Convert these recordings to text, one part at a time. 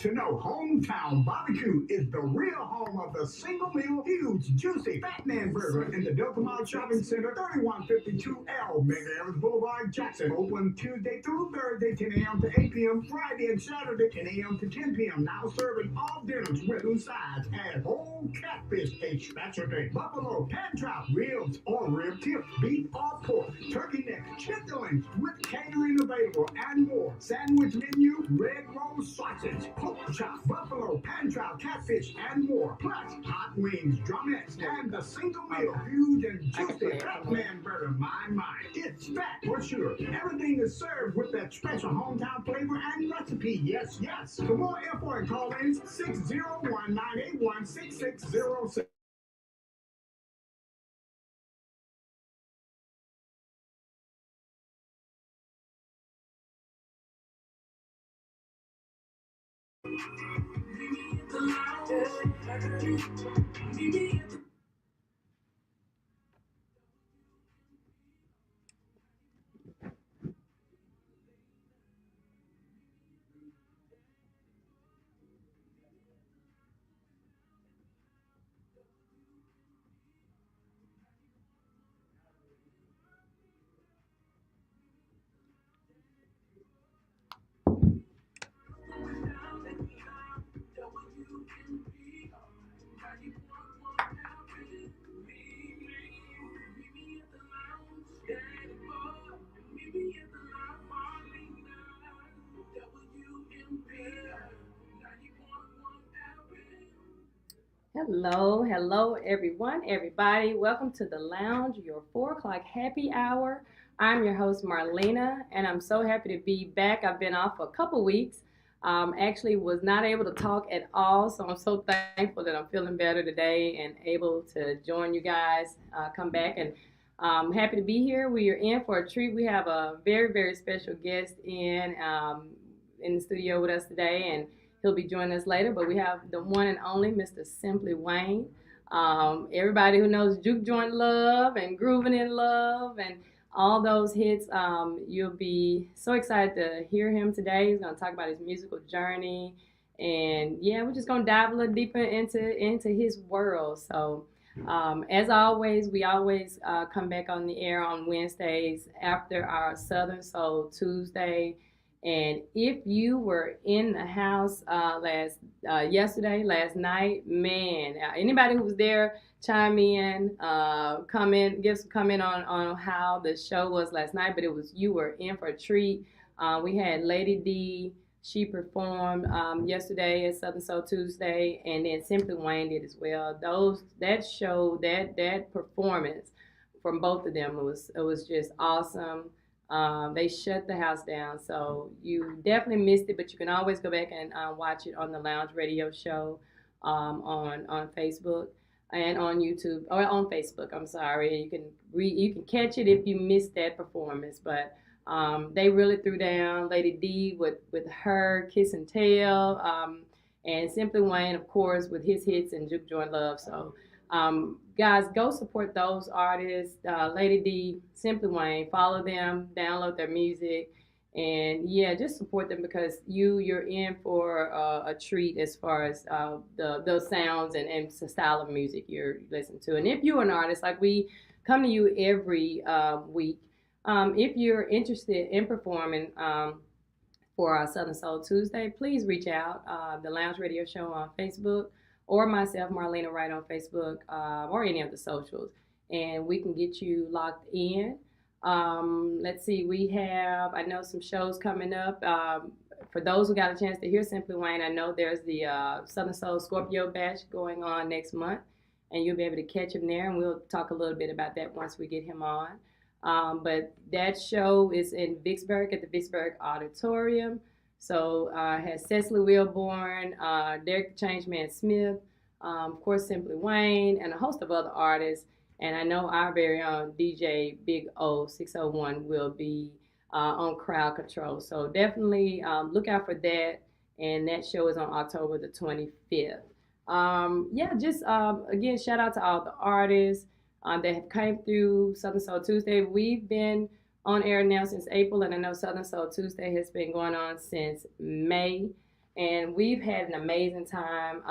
to know hometown barbecue is the real home of the single meal, huge, juicy Fat Man Burger in the Delta Mall Shopping Center, 3152L, Mega Evans Boulevard, Jackson. Open Tuesday through Thursday, 10 a.m. to 8 p.m. Friday and Saturday, 10 a.m. to 10 p.m. Now serving all dinners with new sides and whole catfish, a specialty, buffalo, pan trout, ribs or rib tips, beef or pork, turkey neck, chitterlings with catering available and more. Sandwich menu, red roast sausage, pork chop, buffalo, pan trout, catfish, and more. Plus, hot wings, drumettes, and the single meal, huge and juicy Fat Man Burger. My, it's fat for sure. Everything is served with that special hometown flavor and recipe. Yes. For more info and call in 601-981-6606. Hello, everyone, everybody. Welcome to the lounge, your 4 o'clock happy hour. I'm your host, Marlena, and I'm so happy to be back. I've been off for a couple weeks. Actually, was not able to talk at all, so I'm so thankful that I'm feeling better today and able to join you guys, come back, and happy to be here. We are in for a treat. We have a very, very special guest in the studio with us today, and he'll be joining us later, but we have the one and only Mr. Simply Wayne. Everybody who knows Juke Joint Love and Grooving in Love and all those hits, you'll be so excited to hear him today. He's going to talk about his musical journey. And yeah, we're just going to dive a little deeper into his world. So, as always, we always come back on the air on Wednesdays after our Southern Soul Tuesday. And if you were in the house last night, man, anybody who was there, chime in, give some comment on how the show was last night. But you were in for a treat. We had Lady D. She performed yesterday at Southern Soul Tuesday, and then Simply Wayne did as well. That performance from both of them it was just awesome. They shut the house down, so you definitely missed it, but you can always go back and watch it on the Lounge Radio Show on Facebook and on YouTube or on Facebook. I'm sorry, you can catch it if you missed that performance, but they really threw down. Lady D with her Kiss and Tell, and Simply Wayne, of course, with his hits and Juke Joint Love. So. Guys, go support those artists, Lady D, Simply Wayne. Follow them, download their music, and yeah, just support them because you're in for a treat as far as those sounds and the style of music you're listening to. And if you're an artist, like we come to you every week, if you're interested in performing for our Southern Soul Tuesday, please reach out. The Lounge Radio Show on Facebook, or myself, Marlena Wright, on Facebook, or any of the socials, and we can get you locked in. Let's see, I know some shows coming up. For those who got a chance to hear Simply Wayne, I know there's the Southern Soul Scorpio Bash going on next month, and you'll be able to catch him there, and we'll talk a little bit about that once we get him on. But that show is in Vicksburg at the Vicksburg Auditorium. So has Cecily Wilborn, Derek the Changeman Smith, of course Simply Wayne, and a host of other artists. And I know our very own DJ Big O 601 will be on crowd control. So definitely look out for that. And that show is on October the 25th. Again, shout out to all the artists that have came through Southern Soul Tuesday. We've been on air now since April, and I know Southern Soul Tuesday has been going on since May. and we've had an amazing time.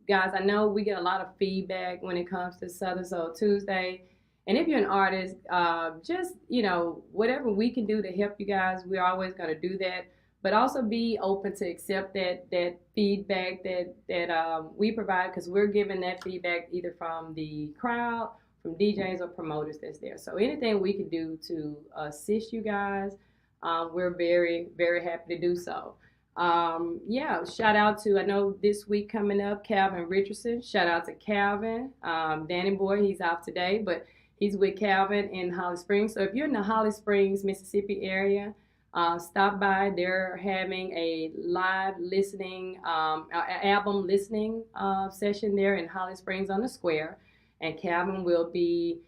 Guys, I know we get a lot of feedback when it comes to Southern Soul Tuesday. And if you're an artist, just, whatever we can do to help you guys, we're always going to do that. But also be open to accept that feedback that we provide, because we're giving that feedback either from the crowd, from DJs or promoters that's there. So anything we can do to assist you guys, we're very, very happy to do so. Yeah, shout out to, I know this week coming up, Calvin Richardson. Shout out to Calvin. Danny Boy, he's off today, but he's with Calvin in Holly Springs. So if you're in the Holly Springs, Mississippi area, stop by. They're having a live listening, album listening session there in Holly Springs on the Square. And Calvin will be,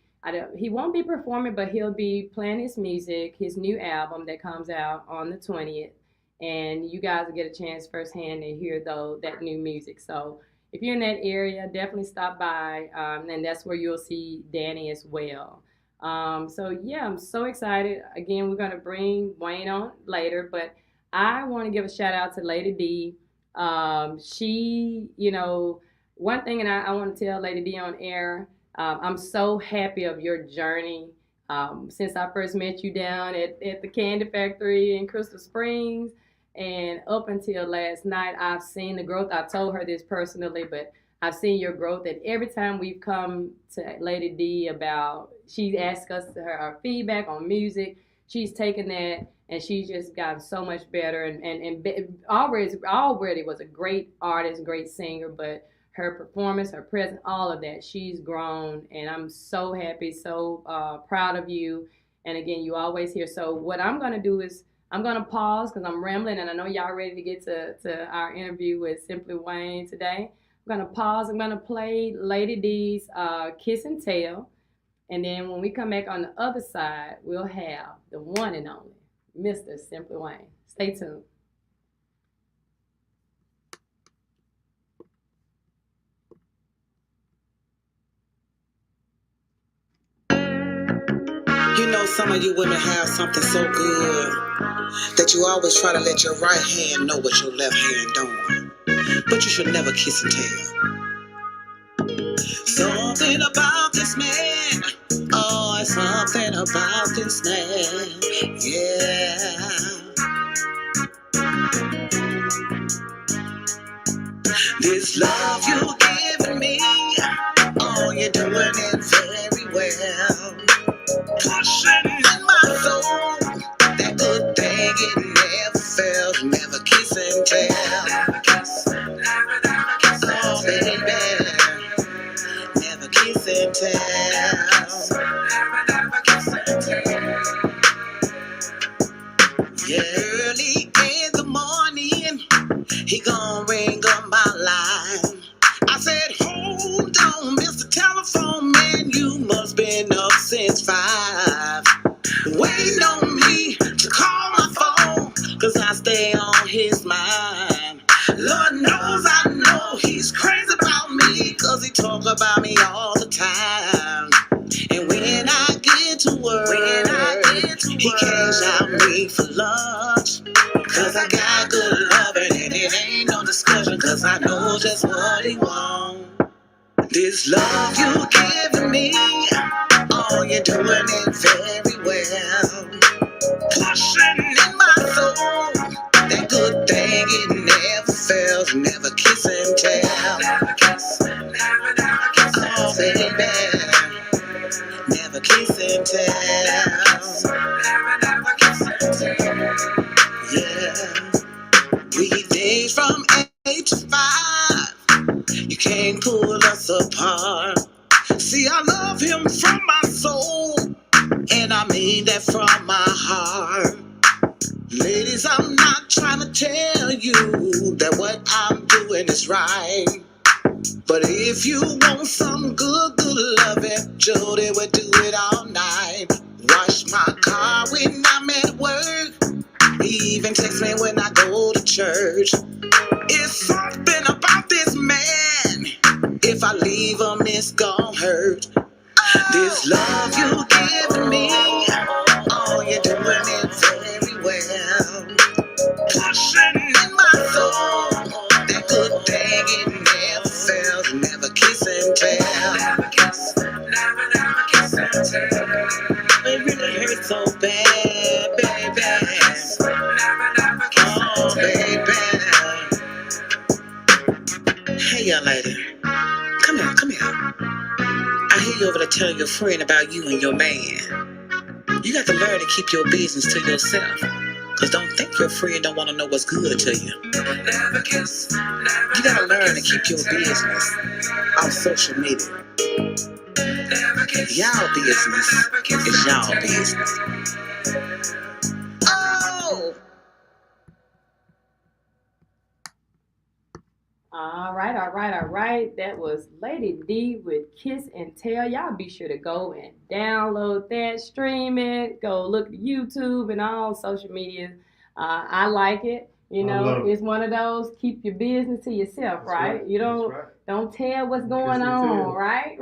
he won't be performing, but he'll be playing his music, his new album that comes out on the 20th. And you guys will get a chance firsthand to hear that new music. So if you're in that area, definitely stop by, and that's where you'll see Danny as well. So yeah, I'm so excited. Again, we're gonna bring Wayne on later, but I want to give a shout out to Lady D. She, one thing, and I want to tell Lady D on air, I'm so happy of your journey. Since I first met you down at the Candy Factory in Crystal Springs, and up until last night, I've seen the growth. I told her this personally, but I've seen your growth. And every time we've come to Lady D she asked us her feedback on music, she's taken that and she's just gotten so much better. And already was a great artist, great singer, but her performance, her presence, all of that, she's grown. And I'm so happy, so proud of you. And again, you always here. So what I'm going to do is, I'm going to pause because I'm rambling, and I know y'all ready to get to our interview with Simply Wayne today. I'm going to pause. I'm going to play Lady D's Kiss and Tell. And then when we come back on the other side, we'll have the one and only Mr. Simply Wayne. Stay tuned. You know, some of you women have something so good that you always try to let your right hand know what your left hand doing. But you should never kiss and tell. Something about this man. Oh, something about this man. Yeah. This love you're giving me, oh, you're doing it very well. Pushing in my soul, that good thing it never felt. Never kiss and tell. Never kiss, never kiss and tell. Oh, baby, never kiss and tell. Never kiss and tell. Yeah, early in the morning, he gon' ring up my line. I said, hold on, Mr. Telephone Man, you must been up since 5. Waiting on me to call my phone, cause I stay on his mind. Lord knows I know he's crazy about me, cause he talk about me all the time. And when I get to work, he can't shout me for lunch, cause I got good loving and it ain't no discussion, cause I know just what he want. This love you giving me, oh, you're doing it very well. Pushing in my soul, that good thing it never felt. Never kiss and tell. Never kiss, never kiss and tell. Oh, baby, never kiss and tell. Never kiss and tell. Yeah. We days from 8 to 5. You can't pull us apart. See, I love him from my soul, and I mean that from my heart. Ladies, I'm not trying to tell you that what I'm doing is right, but if you want some good loving, Jody would do it all night. Wash my car when I'm at work, he even texts me when I go to church. It's something about this man, if I leave him, it's gon' hurt. This love you giving me, oh, you're doing it very well. Pushing in my soul, good thing it never fails. Never kiss and tell. Never kiss, never kiss and tell. It really hurts so bad, baby. Never kiss oh, baby. Hey, young lady. Come here, come here. I hear you over there telling your friend about you and your man. You got to learn to keep your business to yourself. Cause don't think your friend don't want to know what's good to you. Never kiss, you gotta learn to keep your business on social media. Y'all business is y'all business. Oh! All right. That was Lady D with Kiss and Tell. Y'all be sure to go and download that, stream it, go look at YouTube and all social media. I like it. You know, it's one of those keep your business to yourself, right? You don't tell what's going on, right?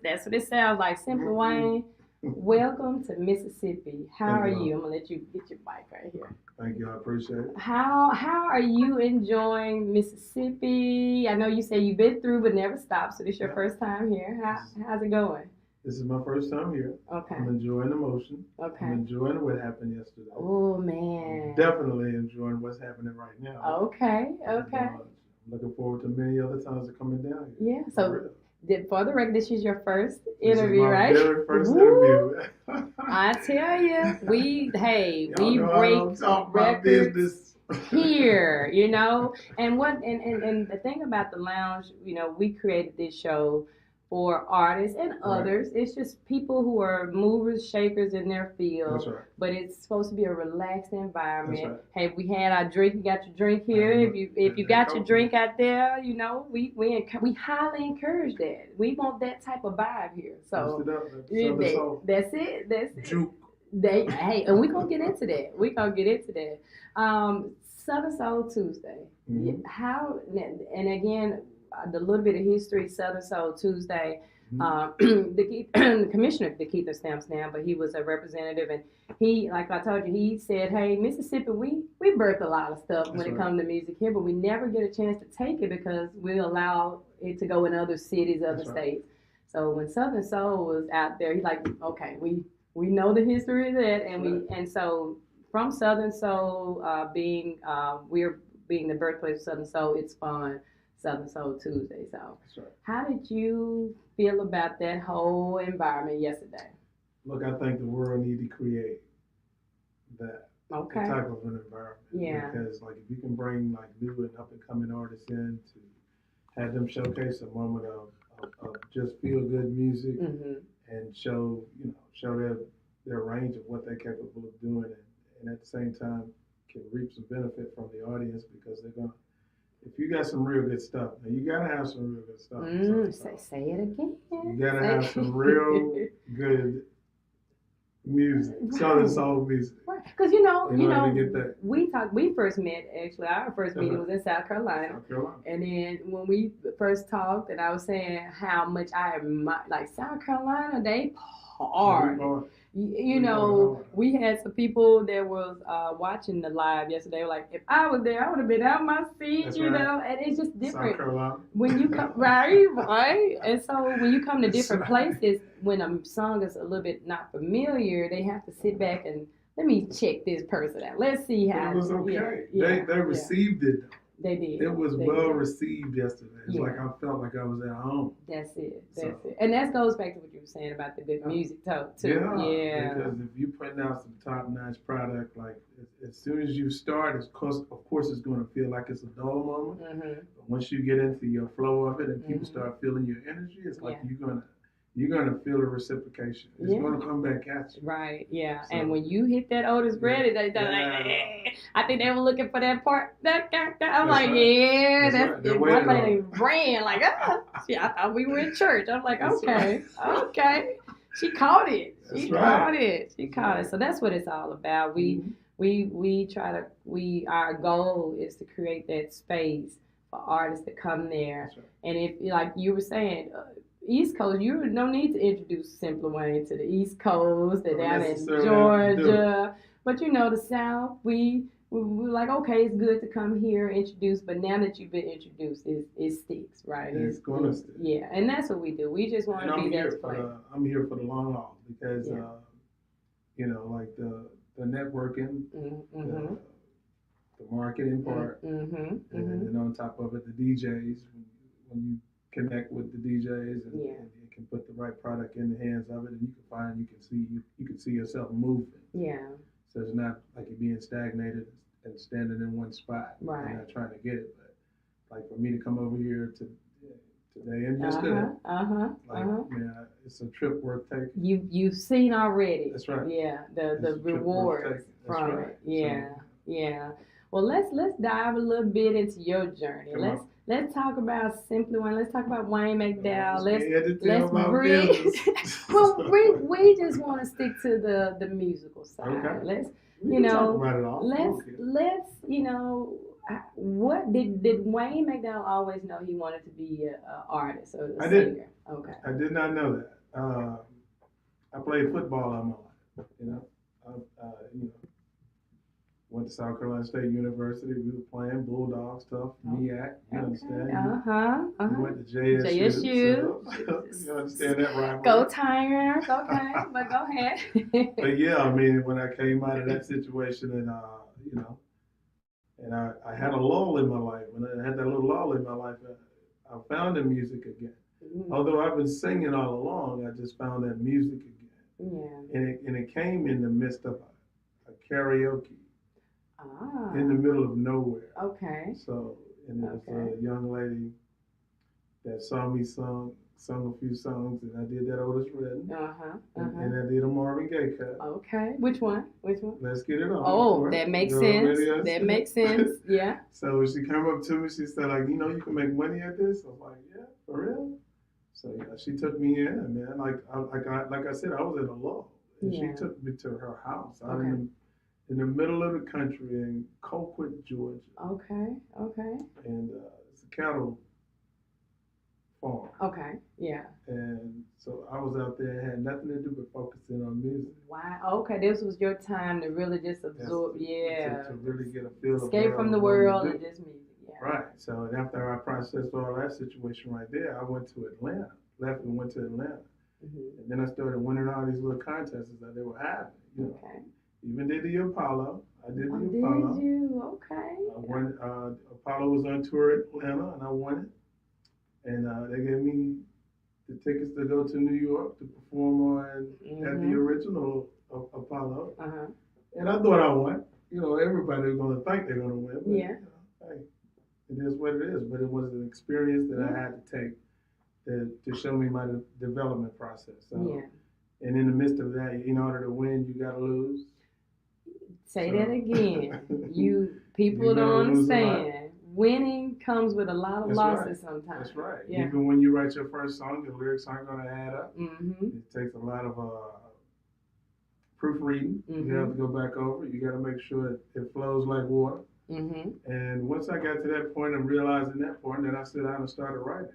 That's what it sounds like. Simply Wayne, welcome to Mississippi. How are you? I'm gonna let you get your mic right here. Thank you, I appreciate it. How are you enjoying Mississippi? I know you say you've been through but never stopped, so this is your first time here. How's it going? This is my first time here. Okay. I'm enjoying the motion. Okay. I'm enjoying what happened yesterday. Oh man. I'm definitely enjoying what's happening right now. Okay. I'm looking forward to many other times of coming down here. Yeah. So for the record, this is your first interview, right? Very first interview. I tell you, we break records here, you know. And the thing about the lounge, you know, we created this show for artists and others. Right. It's just people who are movers, shakers in their field. That's right. But it's supposed to be a relaxed environment. That's right. Hey, we had our drink. You got your drink here. If you got your drink out there, you know, we highly encourage that. We want that type of vibe here. So that's it. Juke. Hey, and we're gonna get into that. Southern Soul Tuesday. Mm-hmm. How and again, the little bit of history. Southern Soul Tuesday. The commissioner of the Keith Stamps now, but he was a representative, and he, like I told you, he said, "Hey, Mississippi, we birth a lot of stuff when it comes to music here, but we never get a chance to take it because we allow it to go in other cities, other states." So when Southern Soul was out there, he's like, "Okay, we know the history of that, and so from Southern Soul we're being the birthplace of Southern Soul, it's fun." Southern Soul Tuesday. So, how did you feel about that whole environment yesterday? Look, I think the world need to create that type of an environment. Yeah. Because, like, if you can bring like new and up and coming artists in to have them showcase a moment of just feel good music and show their range of what they're capable of doing, and at the same time can reap some benefit from the audience because they're gonna. If you got some real good stuff, now you gotta have some real good stuff. Say it again. You gotta have some real good music, Southern Soul music. Right, because you know, to get that. We first met actually. Our first meeting was in South Carolina. And then when we first talked, and I was saying how much I admire, like South Carolina, they hard. You know, we had some people that was watching the live yesterday. Were like, if I was there, I would have been out my seat. That's know, and it's just different. South Carolina. When you come, right. And so when you come to different places, when a song is a little bit not familiar, they have to sit back and let me check this person out. Let's see how it was okay. They received it. They did. It was received yesterday. It's like I felt like I was at home. That's it. And that goes back to what you were saying about the good music too. Yeah. Because if you putting out some top-notch product, like as soon as you start, of course it's going to feel like it's a dull moment. But once you get into your flow of it and people start feeling your energy, it's like you're gonna feel the reciprocation. It's gonna come back at you. Right. Yeah. So, and when you hit that Otis Redding, like, I think they were looking for that part. I'm like, that's my lady ran like, I thought we were in church. I'm like, okay. She caught it. She caught it. So that's what it's all about. Our goal is to create that space for artists to come there. And if, like you were saying, East Coast, you no need to introduce Simply Wayne to the East Coast and down in Georgia. But you know, the South, we we're like, okay, it's good to come here, introduce, but now that you've been introduced, it sticks, right? It's gonna stick. Yeah, and that's what we do. We just want to be that place. I'm here for the long haul because, Yeah. you know, like the networking, Mm-hmm. the marketing part, Mm-hmm. and then on top of it, the DJs. When you connect with the DJs and you can put the right product in the hands of it, and you can see yourself moving. Yeah. So it's not like you're being stagnated and standing in one spot and not trying to get it. But like for me to come over here today and yesterday, man, it's a trip worth taking. You've seen already. That's right. Yeah, the rewards from it. Yeah, so, yeah. Well, let's dive a little bit into your journey. Let's talk about Simply Wayne. Let's talk about Wayne McDowell. Let's bring. Well, we just want to stick to the musical side. Okay. Let's what did Wayne McDowell always know he wanted to be an artist or a singer? Okay. I did not know that. I played football all my life. Went to South Carolina State University. We were playing Bulldogs, tough, MEAC. You understand? We went to JSU. So, you understand that rivalry? Go Tigers. Okay, but go ahead. But yeah, I mean, when I came out of that situation, and and I had a lull in my life. When I had that little lull in my life, I found the music again. Mm-hmm. Although I've been singing all along, I just found that music again. Yeah. And it came in the midst of a karaoke. In the middle of nowhere. Okay. So, and it was a young lady that saw me sung a few songs, and I did that Otis Redding. And I did a Marvin Gaye cut. Okay. Which one? Let's Get It On. Oh, that makes sense. That makes sense. Yeah. So she came up to me, she said, like, you can make money at this? I was like, yeah, for real? So yeah, she took me in, man. Like I said, I was in a lull. And she took me to her house out in the middle of the country in Colquitt, Georgia. Okay. And it's a cattle farm. Okay, yeah. And so I was out there and had nothing to do but focusing on music. Wow. Okay, this was your time to really just absorb, to really get a feel of escape from the world and just music. Yeah. Right. So after I processed all that situation right there, I went to Atlanta. Left and went to Atlanta. Mm-hmm. And then I started winning all these little contests that they were having. Okay. Even did the Apollo. I did the Apollo. Did you? Okay. I won. Apollo was on tour at Atlanta, and I won it. And they gave me the tickets to go to New York to perform at the original Apollo. And I thought I won. Everybody was going to think they're going to win. But, hey, it is what it is. But it was an experience that I had to take to show me my development process. So, and in the midst of that, in order to win, you got to lose. Say that again. People don't understand. Winning comes with a lot of losses sometimes. That's right. Yeah. Even when you write your first song, the lyrics aren't going to add up. Mm-hmm. It takes a lot of proofreading. Mm-hmm. You have to go back over it. You got to make sure it flows like water. Mm-hmm. And once I got to that point and realizing that point, then I sat down and started writing.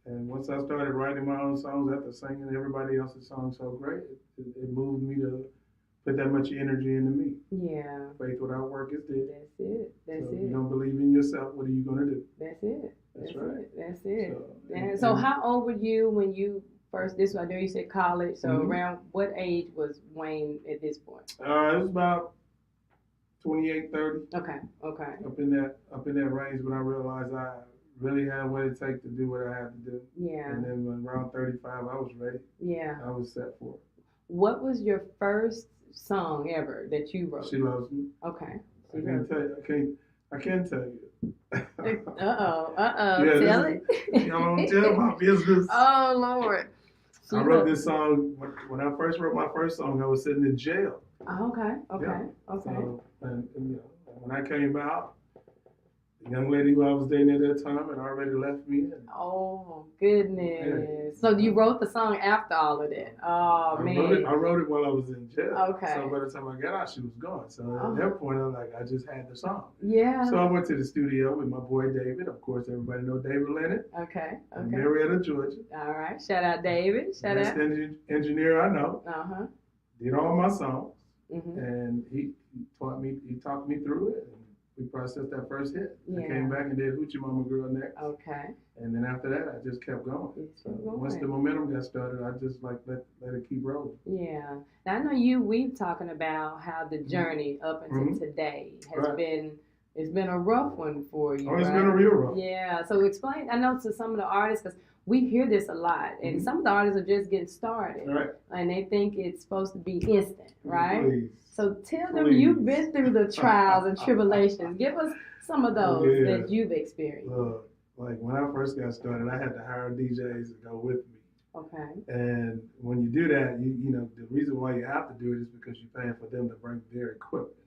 And once I started writing my own songs after singing everybody else's songs so great, it moved me to put that much energy into me. Yeah. Faith without work is dead. That's it. If you don't believe in yourself, what are you going to do? That's it. That's right. That's it. So how old were you when you first, I know you said college, so around what age was Wayne at this point? It was about 28, 30. Okay. Up in that range when I realized I really had what it takes to do what I had to do. Yeah. And then when around 35, I was ready. Yeah. I was set for it. What was your first song ever that you wrote? She Loves Me. Okay. I can't tell you. Uh-oh. Yeah, tell it. You don't tell my business. Oh, Lord. I wrote this song, when I first wrote my first song, I was sitting in jail. Oh, okay. Yeah. So, and when I came out, the young lady who I was dating at that time had already left me. Oh, goodness. Yeah. So you wrote the song after all of that? Oh, man. I wrote it while I was in jail. Okay. So by the time I got out, she was gone. So at that point, I just had the song. Yeah. So I went to the studio with my boy David. Of course, everybody know David Lennon. Okay. In Marietta, Georgia. All right. Shout out David. Best engineer I know. Did all my songs. Mm-hmm. And he talked me through it, and we processed that first hit. Yeah. I came back and did Hoochie Mama Girl next. Okay. And then after that, I just kept going. So once the momentum got started, I just like let it keep rolling. Yeah. Now I know we've talking about how the journey up until today has been. It's been a rough one for you. Oh, it's been a real rough. Yeah. So explain. I know to some of the artists, because we hear this a lot, and some of the artists are just getting started, and they think it's supposed to be instant, right? Please. So tell them you've been through the trials and tribulations. Give us some of those that you've experienced. Like when I first got started, I had to hire DJs to go with me. Okay. And when you do that, you know, the reason why you have to do it is because you're paying for them to bring their equipment.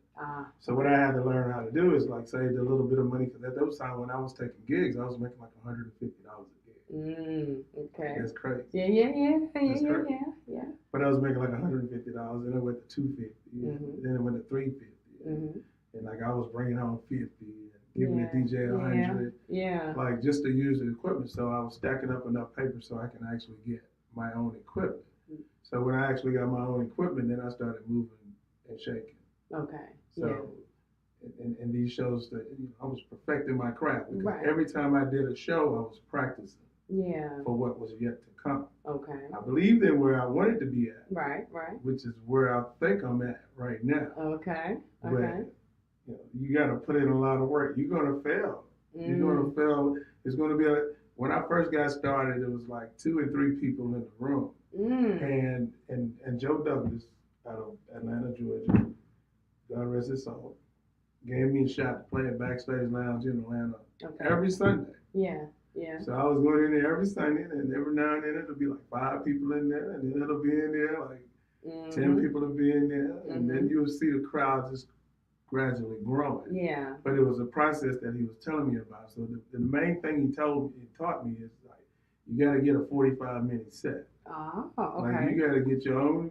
So what I had to learn how to do is like save a little bit of money, because at those times when I was taking gigs, I was making like $150 a gig. Okay. That's crazy. Yeah. But I was making like $150, then it went to $250, then it went to $350, and like I was bringing home $50. Giving the DJ $100, like just to use the equipment. So I was stacking up enough paper so I can actually get my own equipment. So when I actually got my own equipment, then I started moving and shaking. Okay. So in these shows, that I was perfecting my craft, because every time I did a show, I was practicing. For what was yet to come. Okay. I believed in where I wanted to be at. Right. Which is where I think I'm at right now. Okay. But, you got to put in a lot of work. You're going to fail. You're going to fail. It's going to be when I first got started, it was like 2 or 3 people in the room. And Joe Douglas out of Atlanta, Georgia, God rest his soul, gave me a shot to play at Backstage Lounge in Atlanta every Sunday. Yeah. So I was going in there every Sunday, and every now and then it'll be like 5 people in there, and then it'll be in there like 10 people will be in there, and then you'll see the crowd just gradually growing. But it was a process that he was telling me about. So the main thing he taught me is like, you got to get a 45-minute set. Like you got to get your own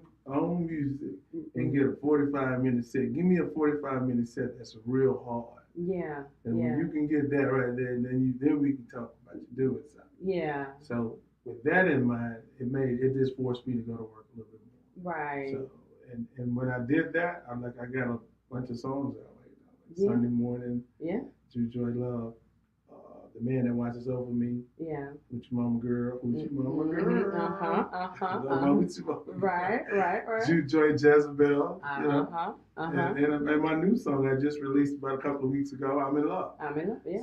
music and get a 45-minute set. Give me a 45-minute set that's real hard. And when you can get that right there, then we can talk about you doing something. So with that in mind, it just forced me to go to work a little bit more. So and when I did that, I got a bunch of songs out like Sunday Morning, Juke Love, The Man That Watches Over Me, Hoochie Mama Girl, Hoochie Mama Girl, Right. Juke Joy Jezebel, and my new song I just released about a couple of weeks ago, I'm in Love.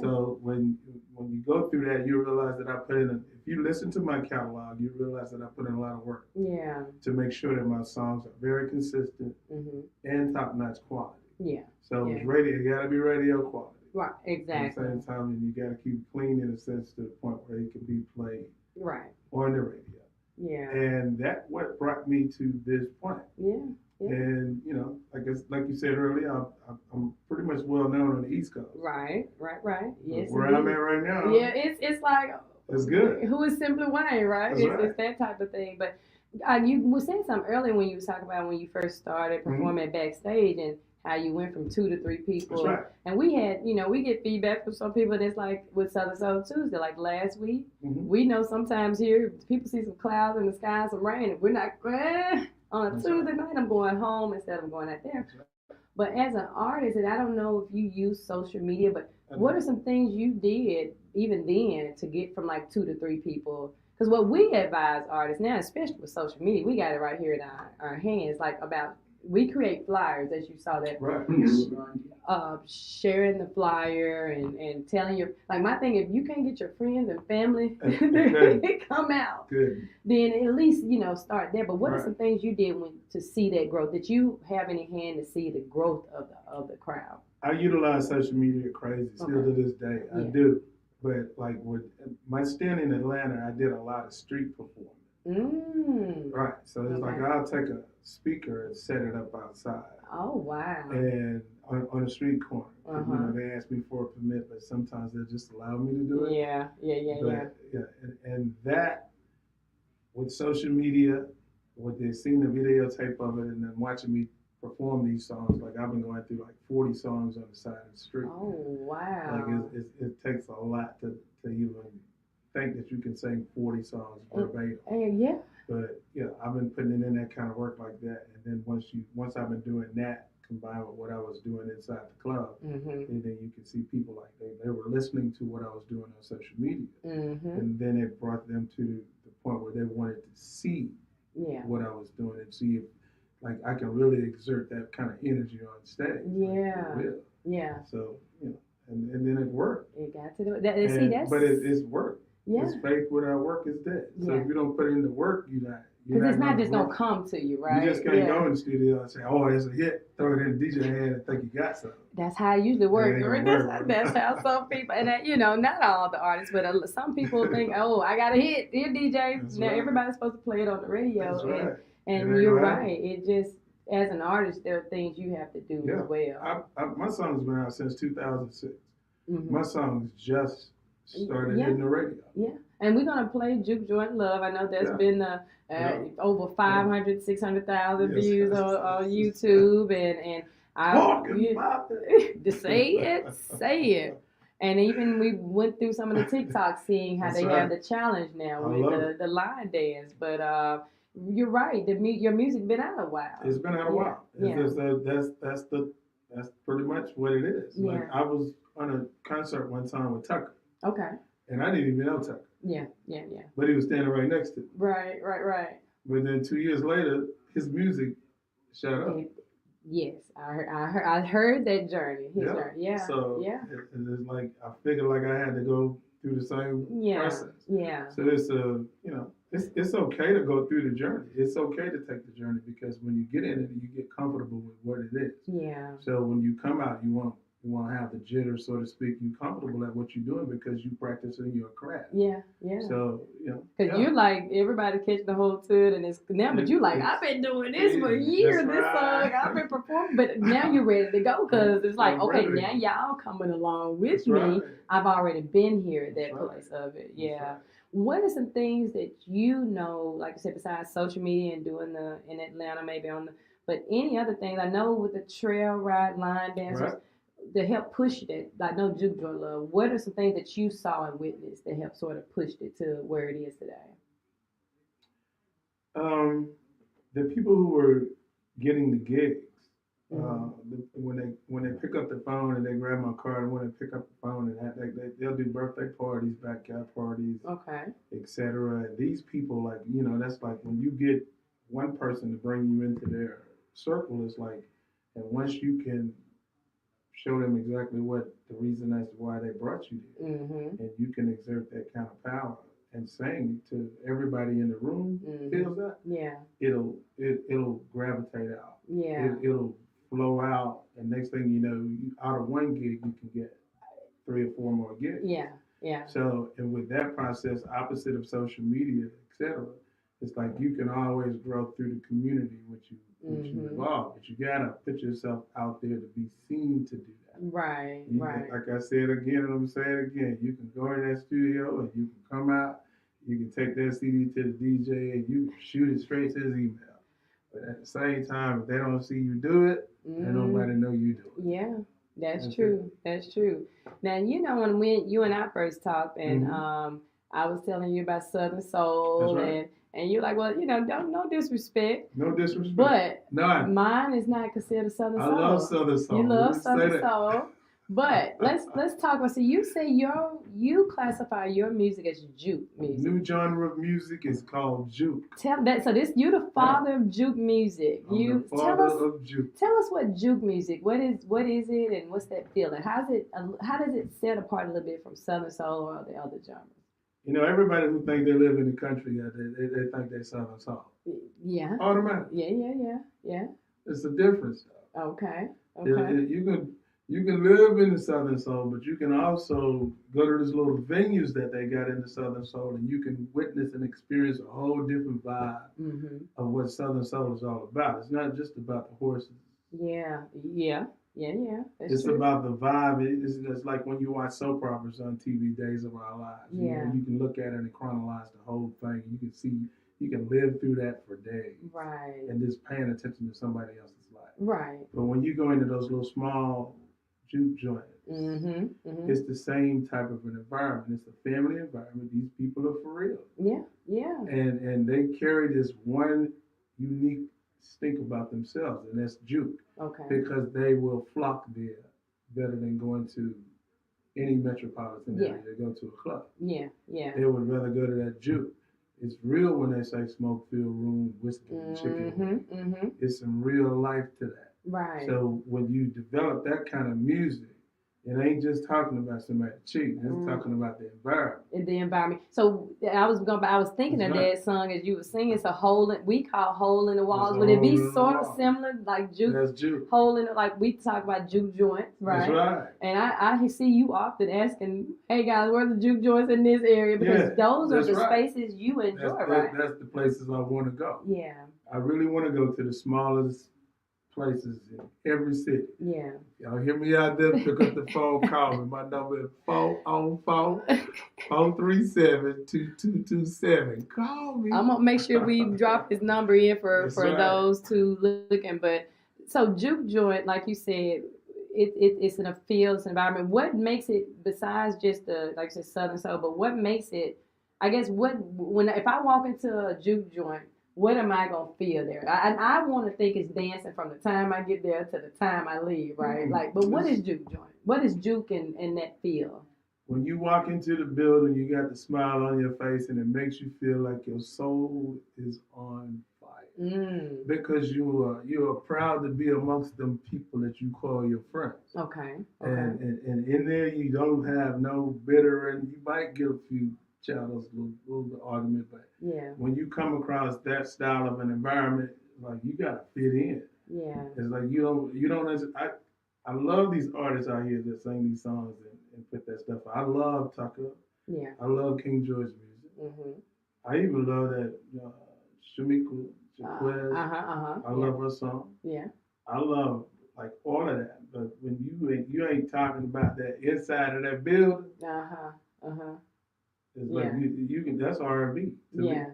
So when you go through that, you realize that I put in if you listen to my catalog, you realize that I put in a lot of work to make sure that my songs are very consistent and top-notch quality. So it's radio, it gotta be radio quality. Right, exactly. At the same time, and you gotta keep it clean in a sense to the point where it can be played on the radio. And that what brought me to this point. And like you said earlier, I'm pretty much well known on the East Coast. Right. Yes. Where I'm at right now. It's like it's good. Who is Simply Wayne, right? It's that type of thing. But you were saying something earlier when you was talking about when you first started performing backstage and how you went from 2 to 3 people. That's right. And we had, we get feedback from some people that's like with Southern Soul Tuesday, like last week. We know sometimes here people see some clouds in the sky and some rain, and we're not on a Tuesday night I'm going home instead of going out there. But as an artist, and I don't know if you use social media, but what are some things you did even then to get from like 2 to 3 people? Because what we advise artists now, especially with social media, we got it right here in our hands, like we create flyers, as you saw that. Sharing the flyer and telling your, like my thing, if you can't get your friends and family to come out, then at least, start there. But what are some things you did to see that growth? Did you have any hand to see the growth of the crowd? I utilize social media crazy still to this day. I do. But like with my stint in Atlanta, I did a lot of street performing. Right. So it's like I'll take a speaker and set it up outside. Oh wow. And on a street corner. They ask me for a permit, but sometimes they'll just allow me to do it. And that with social media, what they've seen the videotape of it and then watching me perform these songs, like I've been going through like 40 songs on the side of the street. Oh wow. Like it takes a lot to even think that you can sing 40 songs verbatim. But I've been putting in that kind of work like that, and then once I've been doing that combined with what I was doing inside the club. Mm-hmm. And then you can see people like they were listening to what I was doing on social media. Mm-hmm. And then it brought them to the point where they wanted to see what I was doing and see if like I can really exert that kind of energy on stage. Yeah. Like, yeah. So, and then it worked. You got to do it. But it's work. Yeah. It's faith without work is dead. So if you don't put in the work, you're not. Because it's not just going to come to you, right? You just can't go in the studio and say, oh, there's a hit, throw it in the DJ hand and think you got something. That's how it usually works. That's how some people, and not all the artists, but some people think, oh, I got a hit, dear DJ. That's now right. Everybody's supposed to play it on the radio. That's right. And you're right. It just, as an artist, there are things you have to do as well. My song's been out since 2006. Mm-hmm. My songs just started hitting the radio. Yeah. And we're going to play Juke Joint Love. I know there's been over 500, 600,000 views on YouTube. And just say it. And even we went through some of the TikTok seeing how they have the challenge now with the line dance. But you're right. Your music been out a while. It's been out a while. That's pretty much what it is. Yeah. Like I was on a concert one time with Tucker. Okay. And I didn't even know Tucker. Yeah. But he was standing right next to me. Right. But then 2 years later, his music shut up. Yes, I heard that journey. His journey. Yeah. So it's like I figured like I had to go through the same process. Yeah. So it's it's okay to go through the journey. It's okay to take the journey because when you get in it, you get comfortable with what it is. Yeah. So when you come out, you want to have the jitter, so to speak. You're comfortable at what you're doing because you practicing your craft. Yeah. So because you like everybody catch the whole to it, and it's now, but you like I've been doing this for years. This song I've been performing, but now you're ready to go because it's like now y'all coming along with me. Right. I've already been here at that place of it. Yeah. Right. What are some things that like I said, besides social media and doing in Atlanta, maybe but any other things? I know with the trail ride, line dancers, to help push it, I know Juke Joint Love. What are some things that you saw and witnessed that helped sort of push it to where it is today? The people who were getting the gigs, when they pick up the phone and they grab my card and when they pick up the phone and they'll do birthday parties, backyard parties, etc. And these people, like that's like when you get one person to bring you into their circle, it's like, and once you can show them exactly what the reason as to why they brought you there, and you can exert that kind of power and saying to everybody in the room feels that, it'll gravitate out, it'll flow out, and next thing you know, out of one gig you can get 3 or 4 more gigs. So, and with that process, opposite of social media, etc., it's like you can always grow through the community which you involve, but you gotta put yourself out there to be seen to do that. Right. Like I said again, and I'm gonna say it again, you can go in that studio and you can come out, you can take that CD to the DJ and you can shoot it straight to his email. But at the same time, if they don't see you do it, then nobody know you do it. Yeah, that's true. That's true. Now when you and I first talked, and I was telling you about Southern Soul, and you're like, well, no disrespect. No disrespect. But none. Mine is not considered Southern Soul. I love Southern Soul. You love Southern Soul. But let's talk about. So you say you classify your music as Juke music. New genre of music is called Juke. Tell that. So you the father of Juke music. I'm the father of Juke. Tell us what Juke music. What is it, and what's that feeling? How does it set apart a little bit from Southern Soul or the other genres? Everybody who think they live in the country, they think they Southern Soul. Yeah. Automatically. Yeah. It's a difference. Okay. You can live in the Southern Soul, but you can also go to these little venues that they got in the Southern Soul, and you can witness and experience a whole different vibe of what Southern Soul is all about. It's not just about the horses. Yeah. It's true. About the vibe. It's like when you watch soap operas on TV, Days of Our Lives. You can look at it and chronologize the whole thing. You can see, you can live through that for days. Right. And just paying attention to somebody else's life. Right. But when you go into those little small juke joints, it's the same type of an environment. It's a family environment. These people are for real. Yeah. And they carry this one unique stink about themselves, and that's Juke. Okay. Because they will flock there better than going to any metropolitan area to go to a club. Yeah, yeah. They would rather go to that Juke. It's real when they say smoke-filled room, whiskey, and chicken wings. It's some real life to that. Right. So when you develop that kind of music, it ain't just talking about somebody cheating. It's talking about the environment. The environment. So I was thinking of that song as you were singing. It's a hole we call hole in the walls. Would it be sort of similar like Juke? That's Juke. Hole in like we talk about juke joints, right? That's right. And I see you often asking, hey guys, where's the juke joints in this area? Because those are the spaces you enjoy, right? That's the places I want to go. Yeah. I really want to go to the smallest places in every city. Yeah. Y'all hear me out there? Pick up the phone, call me. My number is 437-2227. Call me. I'm gonna make sure we drop his number in for those two looking. But so juke joint, like you said, it's in a field, it's an environment. What makes it besides just the like you said Southern soul? But what makes it? I guess if I walk into a juke joint, what am I going to feel there? I want to think it's dancing from the time I get there to the time I leave, right? Like, but what is juke joint? What is juke in that feel? When you walk into the building, you got the smile on your face, and it makes you feel like your soul is on fire. Because you are proud to be amongst them people that you call your friends. Okay. And in there, you don't have no bitter, and you might get a few child's little bit argument, but when you come across that style of an environment, like you gotta fit in. Yeah. It's like you don't. I love these artists out here that sing these songs and put that stuff out. I love Tucker. Yeah. I love King George music. I even love that Shamika Jaquez. I love her song. Yeah. I love like all of that. But when you ain't talking about that inside of that building. It's like you can. That's R&B. Yeah.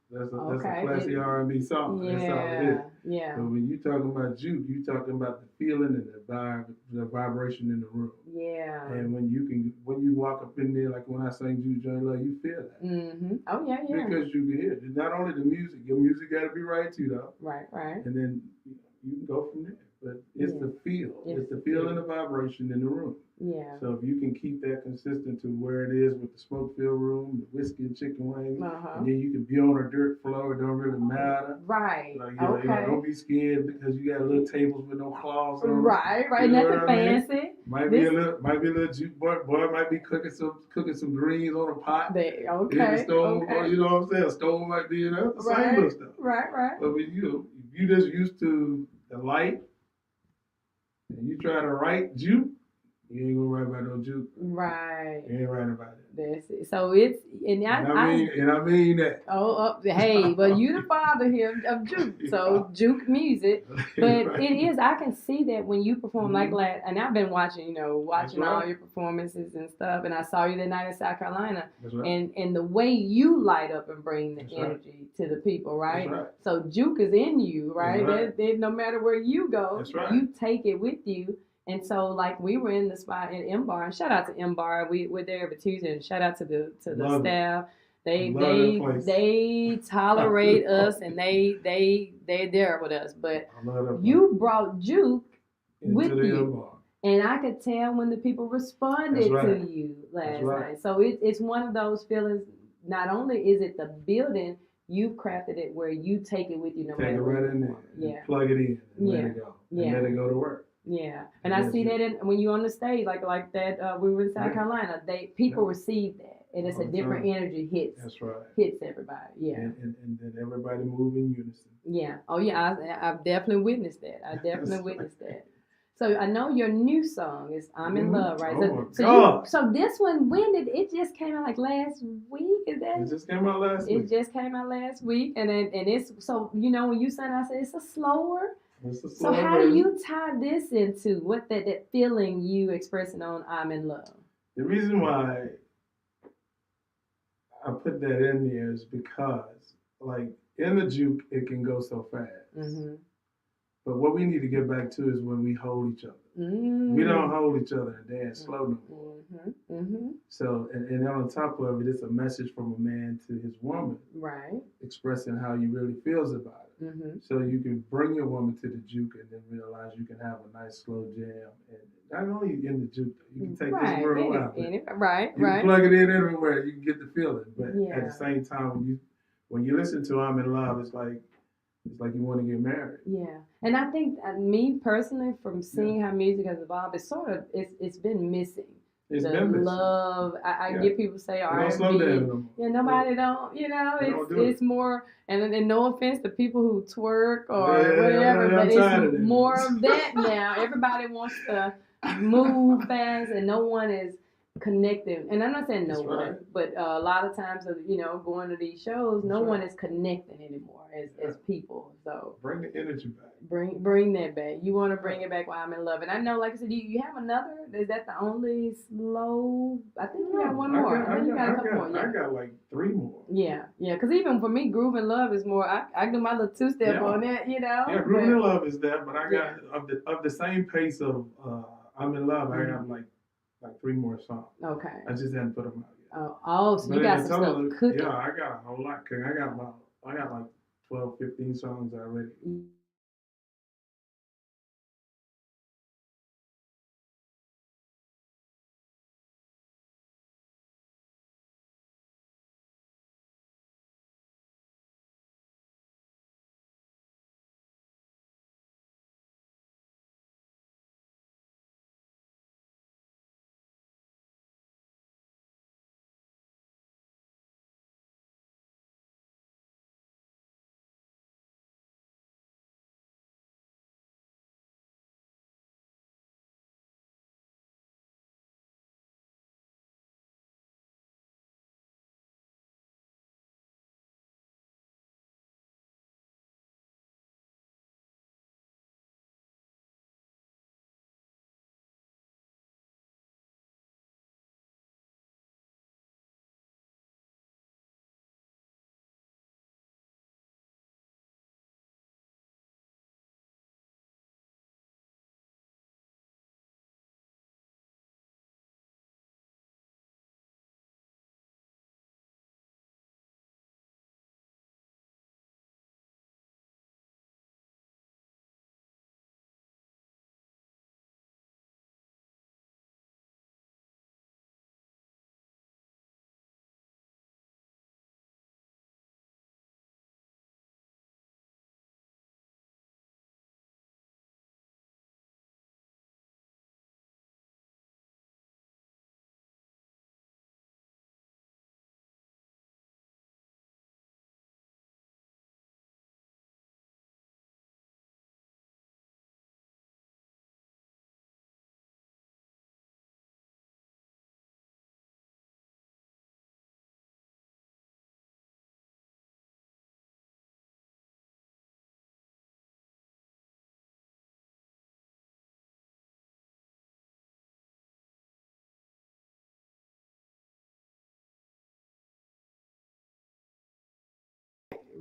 That's a classy R&B song. That's all it is. Yeah. But when you talking about Juke, you talking about the feeling and the vibration in the room. Yeah. And when you walk up in there, like when I sing Juke Joint Love, you feel that. Oh yeah. Because you can hear it. Not only the music, your music got to be right too, though. Right. And then you can go from there. But it's the feel. It's the feel and the vibration in the room. Yeah. So if you can keep that consistent to where it is with the smoke-filled room, the whiskey and chicken wings, and then you can be on a dirt floor, it don't really matter. Right. Like, don't be scared because you got little tables with no claws on them. Right. You know Nothing fancy. Might be a little juke boy might be cooking some greens on a pot. In the stove, or you know what I'm saying? A stove might be the same little stuff. Right. But when you just used to the light, and you try to write juke, you ain't gonna write about no juke. Right. You ain't writing about it. That's it. So it's I mean that. Hey, but you the father here of juke, so juke music. But it is. I can see that when you perform like that, and I've been watching all your performances and stuff, and I saw you that night in South Carolina, and the way you light up and bring the energy to the people, right? So juke is in you, right? That no matter where you go, you take it with you. And so, like, we were in the spot at M-Bar, and shout out to M-Bar. We're there every Tuesday, and shout out to the staff. They tolerate us, and they're there with us. But you brought juke with you, and I could tell when the people responded to you last night. So it's one of those feelings. Not only is it the building, you've crafted it where you take it with you no matter where. Take it right in there. Plug it in. And let it go. And let it go to work. Yeah, and I see that when you're on the stage, like that. We were in South Carolina. People receive that, and it's a different energy hits. That's right. Hits everybody. Yeah. And then everybody move in unison. Yeah. Oh yeah. I've definitely witnessed that. That. So I know your new song is "I'm in Love," right? So this one, when did it just came out? Like last week? Is that? It just came out last week. It just came out last week, and it's so when you sang, I said it's a slower. So how do you tie this into what that feeling you expressing on "I'm in Love"? The reason why I put that in there is because, like, in the juke, it can go so fast. But what we need to get back to is when we hold each other. We don't hold each other and dance slow no more. So, and on top of it, it's a message from a man to his woman, right? Expressing how he really feels about it. So you can bring your woman to the Juke and then realize you can have a nice slow jam. And not only in the Juke, you can take this worldwide. Right. You can plug it in everywhere. You can get the feeling. But at the same time, when you listen to "I'm in Love," it's like you want to get married. Yeah, and I think me personally, from seeing how music has evolved, it's been missing. It's the been missing. love. I get people say R&B. Slow down no more. Yeah, nobody don't. It's more. And no offense to people who twerk or whatever, but it's more of that now. Everybody wants to move fast, and no one is connected. And I'm not saying no one, but a lot of times, going to these shows, no one is connecting anymore as people. So bring the energy back. Bring that back. You want to bring it back while I'm in love. And I know, like I said, you have another. Is that the only slow? I think you got one more. I think you got a couple more. Yeah. I got like 3 more. Yeah. Because even for me, Groove in Love is more. I do my little 2-step on that, Yeah, Groove in Love is that, but I got of the same pace of I'm in Love. I got like 3 more songs. Okay. I just hadn't put them out yet. So you got some stuff cooking. Yeah, I got a whole lot cooking. I got like 12, 15 songs already.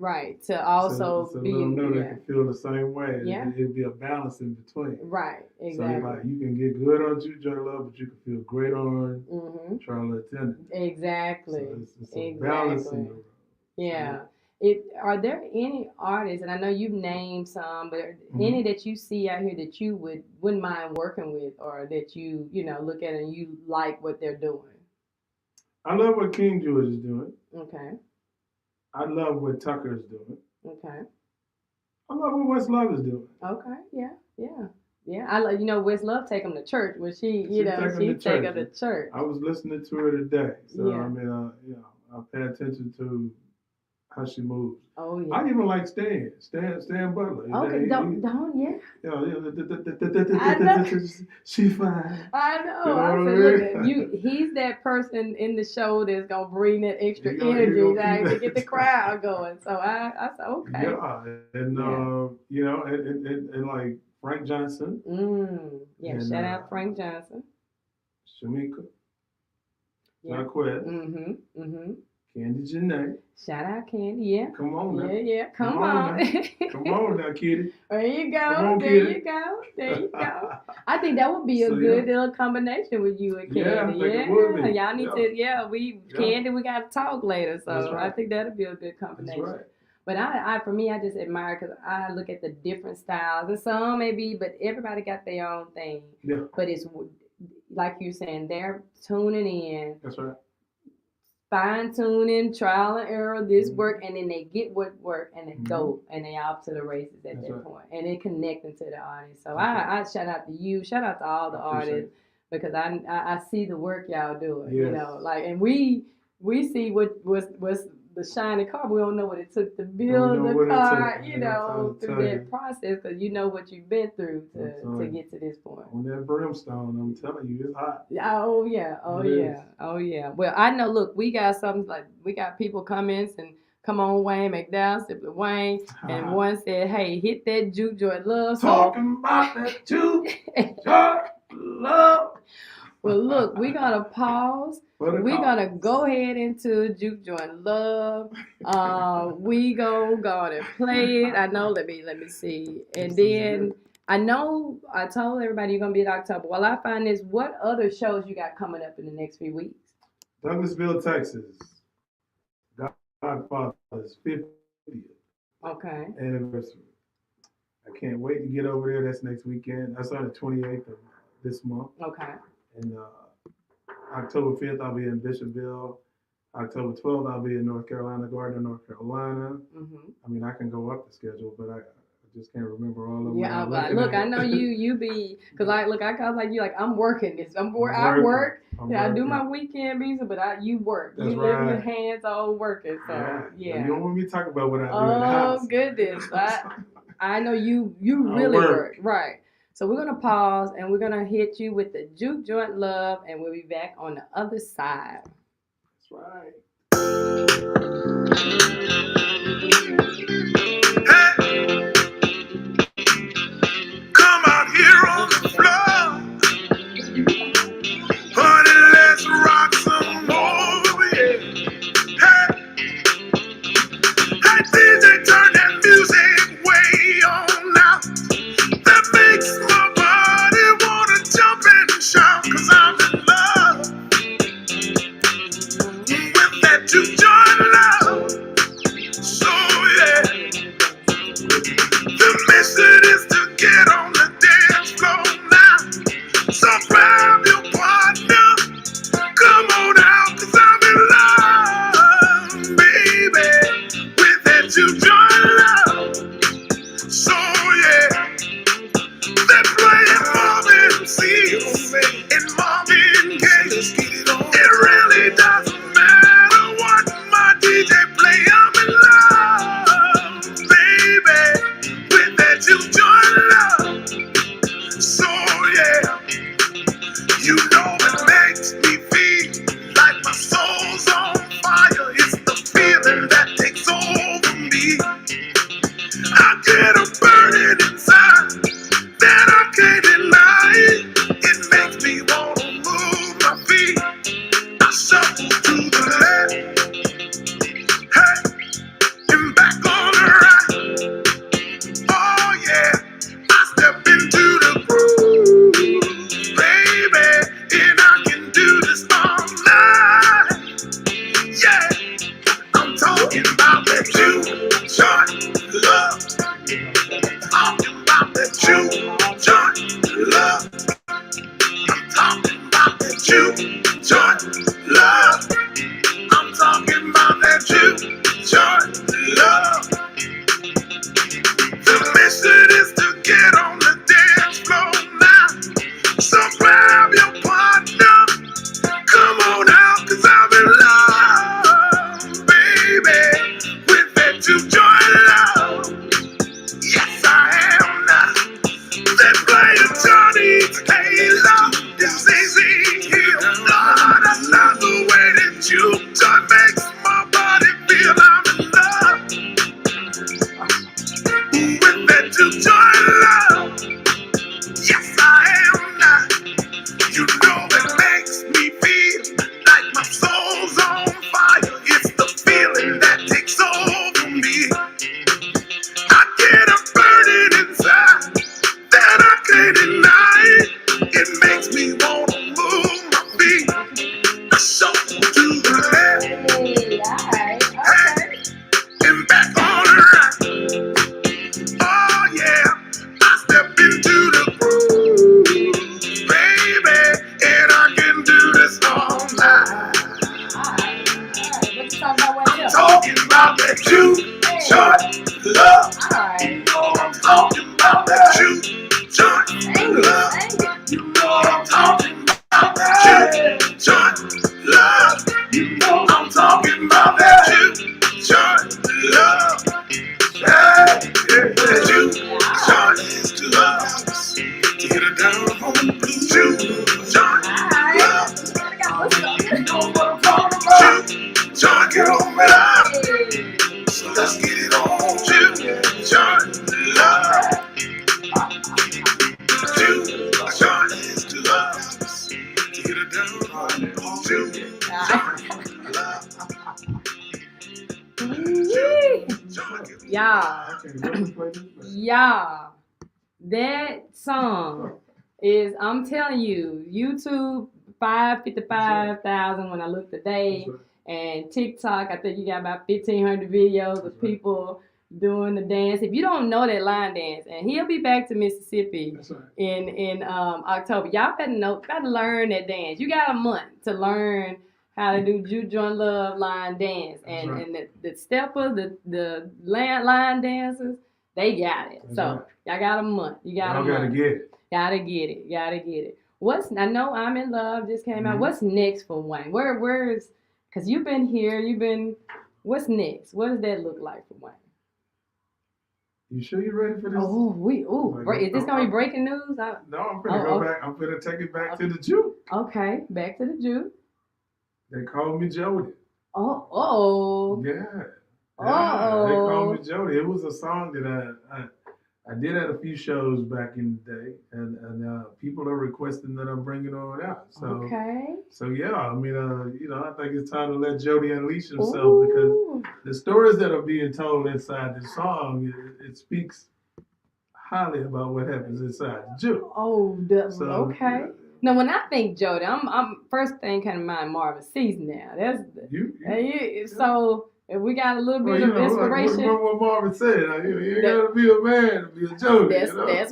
Right. To also so be. let them know they can feel the same way. Yeah. It'll be a balance in between. Right. Exactly. So like you can get good on Juke Joy Love, but you can feel great on Charlotte Tennant. Exactly. So it's a balance in the road. Yeah. Are there any artists, and I know you've named some, but any that you see out here that you wouldn't mind working with, or that you look at and you like what they're doing? I love what King George is doing. Okay. I love what Tucker is doing. Okay. I love what West Love is doing. Okay. Yeah. I like West Love take them to church when she take them to church. I was listening to her today, so I mean, I pay attention to how she moves. Oh yeah. I even like Stan Butler. Okay, don't She fine. I know. I said, look, he's that person in the show that's gonna bring that extra energy, to get the crowd going. So I said, okay. Yeah, and like Frank Johnson. Shout out Frank Johnson. Shamika. Marquette. Candy Janae. Shout out Candy, yeah. Come on now. Yeah, come on. Come on now, Kitty. There you go. There you go. I think that would be a good little combination with you and Candy. Yeah, I think it would be. Y'all need to, Candy, we got to talk later. So I think that'll be a good combination. That's right. But for me, I just admire because I look at the different styles, and some maybe, but everybody got their own thing. Yeah. But it's like you're saying, they're tuning in. That's right. Fine tuning, trial and error, this work, and then they get what work and they go and they off to the races at that point. And it connecting to the audience. So I shout out to you, shout out to all the artists because I see the work y'all doing. Yes. You know, like, and we see what's the shiny car. We don't know what it took to build the car, you know, through that process because you know what you've been through to get to this point. On that brimstone, I'm telling you, it's hot. Oh yeah. Well, I know. Look, we got something like we got people comments and come on, Wayne McDowell, Simply Wayne, and one said, "Hey, hit that Juke Joint Love song." Talking about that Juke Joint Love. Well, look, we're gonna pause. We're gonna go ahead into Juke Joint Love. We go and play it. I know. Let me see. And then I know I told everybody you're gonna be in October. While I find this, what other shows you got coming up in the next few weeks? Douglasville, Texas. Godfather's 50th anniversary. I can't wait to get over there. That's next weekend. That's on the 28th of this month. Okay. And October 5th, I'll be in Bishopville. October 12th, I'll be in North Carolina, Gardner, North Carolina. I mean, I can go up the schedule, but I just can't remember all of them. Yeah, look, I know you be, because I kind of like you, like, I'm working this. I work. I do my weekend visa, but you work. That's you live your hands on working. So, yeah. You don't want me to talk about what I do in the house. Oh, goodness. I know you really work. Right. So we're going to pause and we're going to hit you with the Juke Joint Love and we'll be back on the other side. That's right. Hey, come out here on the floor. Honey, let's rock some more. Yeah. Hey, DJ, turn that music way on now. That makes my body wanna jump and shout, 'cause I'm in love with that Juke Joint Love. So yeah, the mission is to get on the dance floor now. So grab your partner, come on out, 'cause I'm in love, baby, with that Juke Joint Love. So yeah, they're playing Marvin C and Marvin Gaye. It really doesn't matter what my DJ play. I'm in love, baby, with that Juke Joint Love. So yeah, you know it makes me feel like my soul's on fire. It's the feeling that takes over me. I get a burning inside that I can't deny it. It makes me wanna move my feet. I shuffle to the left, hey, and back on the right. Oh yeah, I step into the groove, baby, and I can do this all night. Yeah, I'm talking about that Juke Joint Love. Talking about that Juke Joint Love. I'm talking about that Juke Joint Love. I'm talking about that Juke Joint Love. The mission is to get on the dance floor now. So grab your partner, come on out, 'cause I'm in love, baby, with that Juke Joint Love. Yes, I am now. They're playing Johnny Taylor, it's easy here. Lord, I love the way that Juke Joint makes my body feel. I'm in love with that Juke Joint Love. Yes, I am now. You know it makes me feel like my soul's on fire. It's the feeling that takes over me. I get a burning inside that I can't deny it. It makes me wanna move my feet. I shuffle to the left. talking about that Juke joint love. Alright. You know I'm talking about that Juke joint love. You know I'm talking about that Juke joint love. You know I'm talking about that Juke joint love. Hey, that Juke joint love. To get it down on the blue Juke joint love. You know what I'm talking about. John, get on me up. So let's get it on. John, love. John is to love. To get it down on Y'all, that song is, I'm telling you, YouTube 555,000 when I look today, and TikTok, I think you got about 1,500 videos of people doing the dance. If you don't know that line dance, and he'll be back to Mississippi in October, y'all better learn that dance. You got a month to learn how to do Juke Joint Love line dance, and the steppers, the line dancers, they got it. So y'all got a month. You got a month. Gotta get it. Gotta get it. I know I'm in Love just came out. What's next for Wayne? Where's, cause you've been here, what's next? What does that look like for Wayne? You sure you're ready for this? Is this gonna be breaking news? No, I'm gonna go back. I'm gonna take it back to the Juke. Okay, back to the Juke. They called me Jody. Yeah. They called me Jody. It was a song that I did at a few shows back in the day, and people are requesting that I'm bringing on out. So yeah, I mean, I think it's time to let Jody unleash himself, because the stories that are being told inside the song, it speaks highly about what happens inside the Juke. Okay. Now, when I think Jody, I'm first thing kind of mind Marvin Cease now. That's so. If we got a little bit of inspiration. Like what Marvin said, you gotta be a man to be a Jody. That's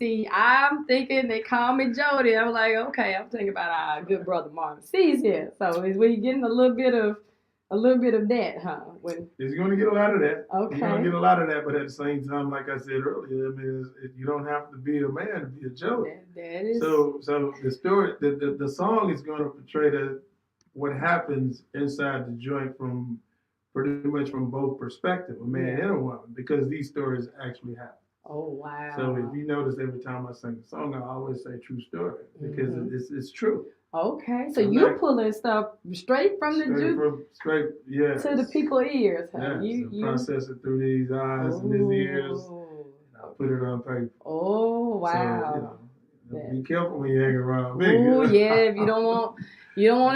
me. I'm thinking they call me Jody. I'm like, okay, I'm thinking about our good brother Marvin Cease here. So is we getting a little bit of that, huh? He's gonna get a lot of that. Okay. He's gonna get a lot of that, but at the same time, like I said earlier, I mean, you don't have to be a man to be a Jody. That is. So the story, the song is gonna portray what happens inside the joint from pretty much from both perspectives, a man and a woman, because these stories actually happen. Oh, wow. So if you notice, every time I sing a song, I always say true story, because it's true. Okay, so you're pulling stuff straight from the Juke to the people's ears, huh? You process it through these eyes and his ears, and I put it on paper. Oh, wow. So, be careful when you hang around me. Oh, yeah, if you don't want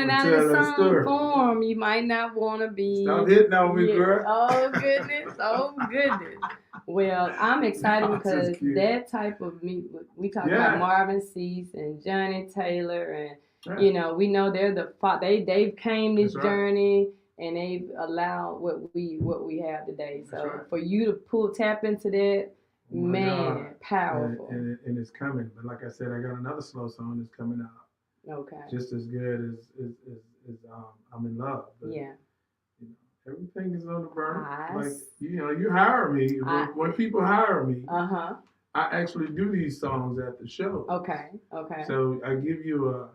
it out in the song form, you might not want to be. Stop hitting on me, girl. Oh, goodness. Well, I'm excited because that type of music, we talk about Marvin Cease and Johnny Taylor, and we know they're they've came this journey, and they've allowed what we have today. So for you to tap into that, powerful. And it's coming. But like I said, I got another slow song that's coming out. Okay. Just as good as I'm in Love. But, everything is on the burn. Like you hire me. When people hire me, I actually do these songs at the show. Okay. So I give you a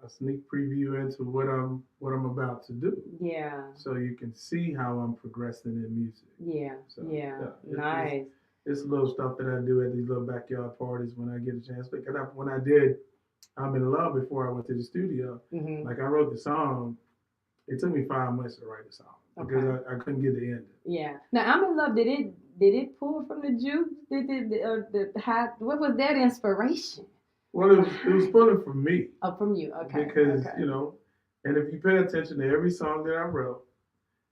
sneak preview into what I'm about to do. Yeah. So you can see how I'm progressing in music. Yeah. So, nice. It's little stuff that I do at these little backyard parties when I get a chance. Because when I did I'm in Love before I went to the studio. Like I wrote the song. It took me 5 months to write the song because I couldn't get the ending. Yeah. Now I'm in Love. Did it pull from the Juke? What was that inspiration? Well, it was pulling from me. Oh, from you. Okay. Because and if you pay attention to every song that I wrote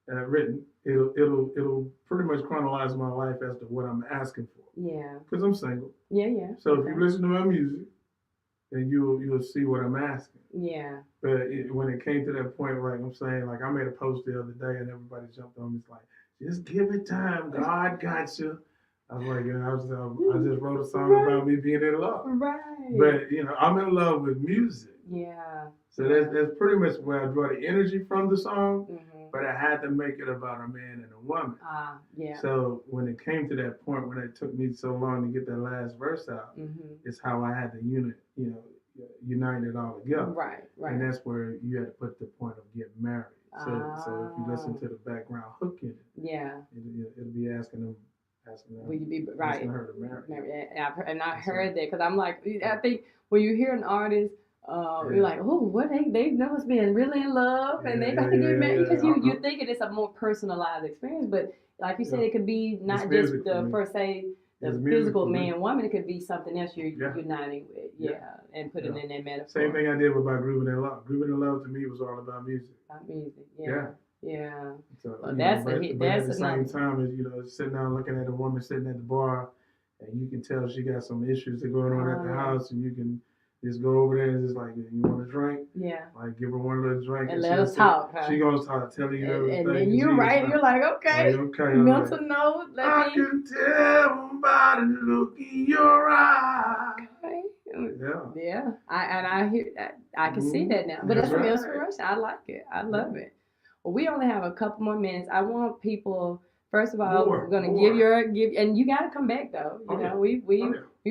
and I've written, it'll pretty much chronologize my life as to what I'm asking for. Yeah. Because I'm single. Yeah. So if you listen to my music, and you'll see what I'm asking. Yeah. But when it came to that point, like I'm saying, like I made a post the other day and everybody jumped on me. It's like, just give it time. God got you. I was like, I just wrote a song about me being in love. Right. But I'm in love with music. Yeah. So that's pretty much where I draw the energy from the song. but I had to make it about a man and a woman. Yeah. So when it came to that point, when it took me so long to get that last verse out, it's how I had to unite it all together. Right. And that's where you had to put the point of getting married. So if you listen to the background hook in it, it'll be asking them. Will you be right? Asking her to marry. And I heard that because I'm like, I think when you hear an artist, you're like, oh, what they must be really in love and they about to get married because you're thinking it's a more personalized experience, but like you said, it could be not just the per se the physical man woman. It could be something else you're uniting with, and putting in that metaphor. Same thing I did about Grooving in Love. Grooving in Love to me was all about music. About music, yeah. So, well, that's but at the same time, is sitting down looking at a woman sitting at the bar, and you can tell she got some issues that going on at the house, and you can just go over there and just like, you want a drink? Yeah. Like give her one little drink and let us talk. She gonna start telling you everything. And then you're right. And you're like, okay. Mental note. I can tell by the look in your eye. Okay. Yeah. Yeah. I hear that. I can see that now. But that's some inspiration. I like it. I love it. Well, we only have a couple more minutes. I want people. First of all, we're gonna give, and you gotta come back though. You know, we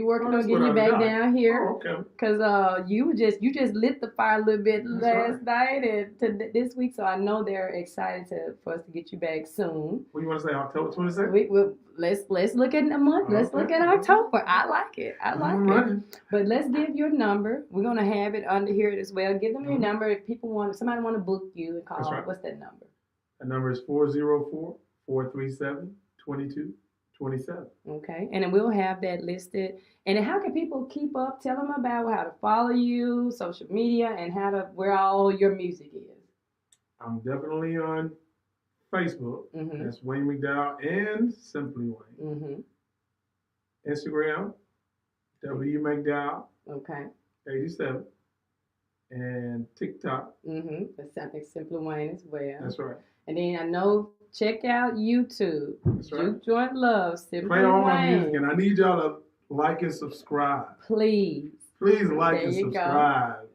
working on getting you back down here. Cause you just lit the fire a little bit last night and to this week, so I know they're excited for us to get you back soon. What do you want to say? October 22nd? Let's look at a month. Let's look at October. I like it. But let's give your number. We're gonna have it under here as well. Give them your number if somebody want to book you and call. What's that number? The number is 404-437-2227. Okay, and then we'll have that listed. And how can people keep up? Tell them about how to follow you, social media, and where all your music is. I'm definitely on Facebook. That's Wayne McDowell and Simply Wayne. Instagram, W McDowell. Okay. 87. And TikTok. That's Simply Wayne as well. That's right. And then I know. Check out YouTube. That's right. Juke Joint Love. Simply Play all Wayne. my music, and I need y'all to like and subscribe. Please like and subscribe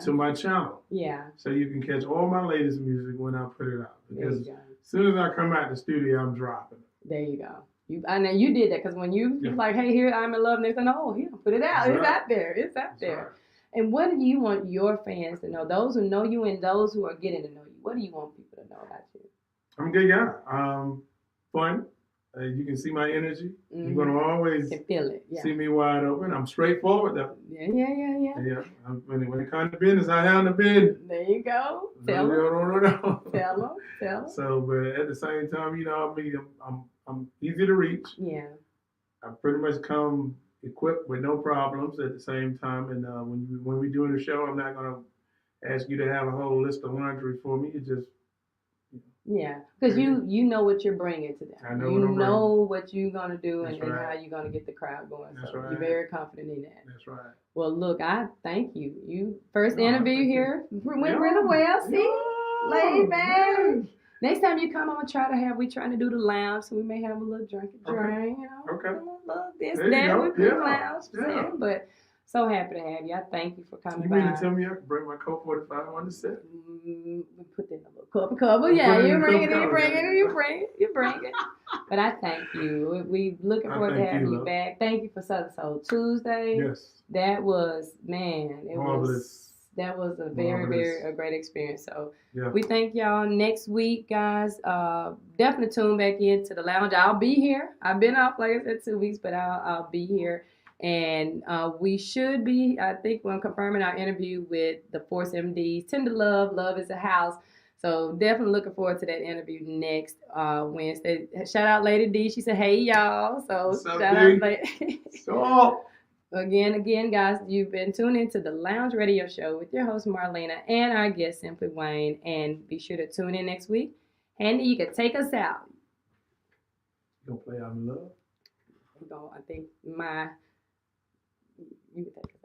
to my channel. Yeah. So you can catch all my latest music when I put it out. Because as soon as I come out the studio, I'm dropping it. There you go. I know you did that because when you like, hey, here I'm in love, and they said, oh, here, put it out. It's out there. It's out there. Right. And what do you want your fans to know? Those who know you and those who are getting to know you. What do you want people to know about you? I'm a good guy. Fun. You can see my energy. You're gonna always feel it. See me wide open. I'm straightforward though. Yeah. When it comes to business, I have the business. There you go. Tell them. So, but at the same time, I'm easy to reach. Yeah. I pretty much come equipped with no problems at the same time. And when we're doing the show, I'm not gonna ask you to have a whole list of laundry for me. It just because you know what you're bringing to them. I know what you're going to do and how you're going to get the crowd going. That's so right. You're very confident in that. That's right. Well, look, I thank you. You first interview here went really well. See? Laid back. Next time you come, I'm going to trying to do the lounge, so we may have a little drink, Okay. A little this, there that, with the lounge. Yeah. But so happy to have you. I thank you for coming by. You mean to tell me I can bring my Coke 45 on the set? We put that in a little cup. Yeah, you bring it. But I thank you. We looking forward to having you back. Thank you for Southern Soul Tuesday. Yes. That was, marvelous. That was a very great experience. So we thank y'all. Next week, guys, definitely tune back into the lounge. I'll be here. I've been off, like I said, 2 weeks, but I'll be here. And we should be, I think we're confirming our interview with the Force MDs. Tender Love is a house. So definitely looking forward to that interview next Wednesday. Shout out Lady D. She said, hey, y'all. So shout out Lady. So Again, guys, you've been tuning into the Lounge Radio Show with your host, Marlena, and our guest, Simply Wayne. And be sure to tune in next week. Handy, you can take us out. You gonna play I'm in Love? I think you can take us.